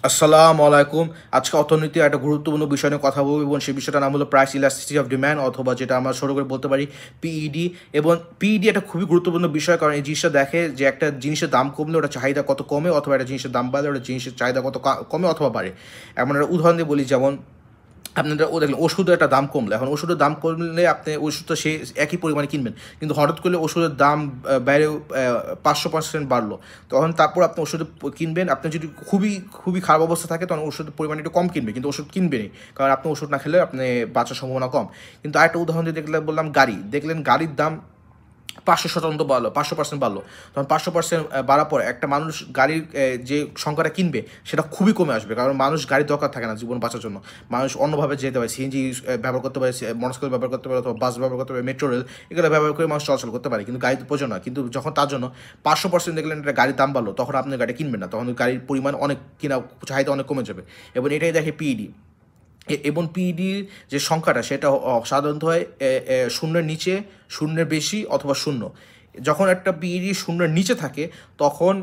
আসসালামু আলাইকুম। আজকে অর্থনীতির একটা গুরুত্বপূর্ণ বিষয় নিয়ে কথা বলব এবং সেই বিষয়টার নাম হলো প্রাইস ইলাস্টিসিটি অফ ডিমান্ড, অথবা যেটা আমরা ছোট করে বলতে পারি পিইডি। এবং পিইডি একটা খুবই গুরুত্বপূর্ণ বিষয়, কারণ এই জিনিসটা দেখে যে একটা জিনিসের দাম কমলে ওটা চাহিদা কত কমে, অথবা একটা জিনিসের দাম বাড়লে ওটা জিনিসের চাহিদা কত কমে অথবা বাড়ে। এমন একটা উদাহরণ দিয়ে বলি, যেমন আপনাদের দেখলেন ওষুধের একটা দাম কমলে, এখন ওষুধের দাম কমলে আপনি ওষুধটা সে একই পরিমাণে কিনবেন, কিন্তু হঠাৎ করে ওষুধের দাম বাইরে 500% বাড়লো, তখন তারপর আপনি ওষুধ কিনবেন। আপনি যদি খুবই খুবই খারাপ অবস্থা থাকে তখন ওষুধের পরিমাণ একটু কম কিনবে, কিন্তু ওষুধ কিনবেনই, কারণ আপনি ওষুধ না খেলে আপনি বাঁচার সম্ভাবনা কম। কিন্তু আরেকটা উদাহরণ দিয়ে দেখলে বললাম গাড়ি, দেখলেন গাড়ির দাম 500% বাড়লো, 500% বাড়লো, তখন 500% বাড়ার পর একটা মানুষ গাড়ির যে সংখ্যাটা কিনবে সেটা খুবই কমে আসবে, কারণ মানুষ গাড়ির দরকার থাকে না জীবন বাঁচার জন্য। মানুষ অন্যভাবে যেতে পারে, সিএনজি ব্যবহার করতে পারে, মোটরসাইকেল ব্যবহার করতে পারে, অথবা বাস ব্যবহার করতে পারে, মেট্রো রেল এগুলো ব্যবহার করে মানুষ চলাচল করতে পারে, কিন্তু গাড়ির প্রয়োজন না। কিন্তু যখন তার জন্য 500% দেখলেন একটা গাড়ির দাম বাড়লো, তখন আপনি গাড়ি কিনবেন না, তখন গাড়ির পরিমাণ অনেক কিনা চাহিদা অনেক কমে যাবে। এবং এটাই দেখে পিইডি। এবং পিইডির যে সংখ্যাটা সেটা সাধারণত হয় শূন্যের নিচে, শূন্যের বেশি, অথবা শূন্য। যখন একটা পিইডি শূন্যের নিচে থাকে তখন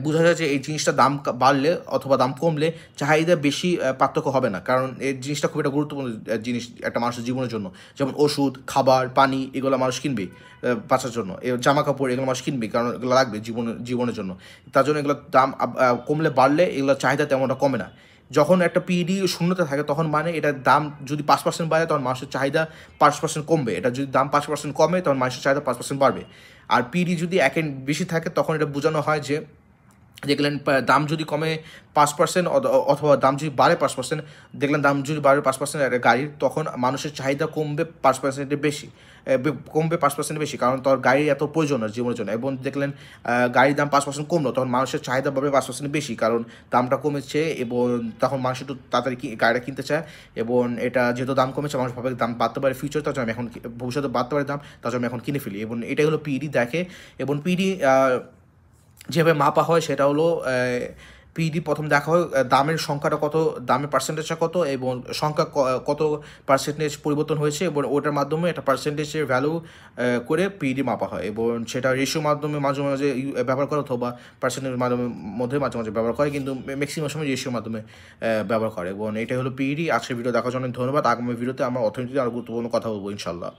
বোঝা যায় যে এই জিনিসটা দাম বাড়লে অথবা দাম কমলে চাহিদা বেশি পার্থক্য হবে না, কারণ এই জিনিসটা খুব একটা গুরুত্বপূর্ণ জিনিস একটা মানুষের জীবনের জন্য। যেমন ওষুধ, খাবার, পানি এগুলো মানুষ কিনবে বাঁচার জন্য, জামা কাপড় এগুলো মানুষ কিনবে, কারণ এগুলো লাগবে জীবনের জন্য। তার জন্য এগুলোর দাম কমলে বাড়লে এগুলোর চাহিদা তেমনটা কমে না। যখন একটা পিইডি শূন্যতে থাকে তখন মানে এটার দাম যদি 5% বাড়ে তখন মানুষের চাহিদা 5% কমবে, এটা যদি দাম 5% কমে তখন মানুষের চাহিদা 5% বাড়বে। আর পিইডি যদি একের বেশি থাকে তখন এটা বোঝানো হয় যে দেখলেন দাম যদি কমে 5% অথবা দাম যদি বাড়ে 5%, দেখলেন দাম যদি বাড়ে 5% একটা গাড়ির, তখন মানুষের চাহিদা কমবে 5%-এর বেশি, কমবে 5% বেশি, কারণ তোর গাড়ির এত প্রয়োজন না জীবনের জন্য। এবং দেখলেন গাড়ির দাম 5% কমলো, তখন মানুষের চাহিদা বাড়বে 5% বেশি, কারণ দামটা কমেছে এবং তখন মানুষ একটু তাড়াতাড়ি গাড়িটা কিনতে চায়। এবং এটা যেহেতু দাম কমেছে, মানুষ ভাবে দাম বাড়তে পারে ফিউচার, তার জন্য আমি এখন ভবিষ্যতে বাড়তে পারে দাম, তার জন্য আমি এখন কিনে ফেলি। এবং এটাই হলো পিইডি দেখে। এবং পিইডি যেভাবে মাপা হয় সেটা হলো পিইডি প্রথম দেখা হয় দামের সংখ্যাটা কত, দামের পার্সেন্টেজটা কত, এবং সংখ্যা কত পার্সেন্টেজ পরিবর্তন হয়েছে, এবং ওটার মাধ্যমে একটা পার্সেন্টেজের ভ্যালু করে পিইডি মাপা হয়। এবং সেটা রেশিওর মাধ্যমে মাঝে মাঝে ব্যবহার করে, অথবা পার্সেন্টেজের মধ্যে মাঝে মাঝে ব্যবহার করে, কিন্তু ম্যাক্সিমাম সময় রেশিওর মাধ্যমে ব্যবহার করে। এবং এটাই হলো পিইডি। আজকের ভিডিও দেখার জন্য ধন্যবাদ। আগামী ভিডিওতে আমরা অর্থনীতিতে আরও গুরুত্বপূর্ণ কথা বলবো ইনশাল্লাহ।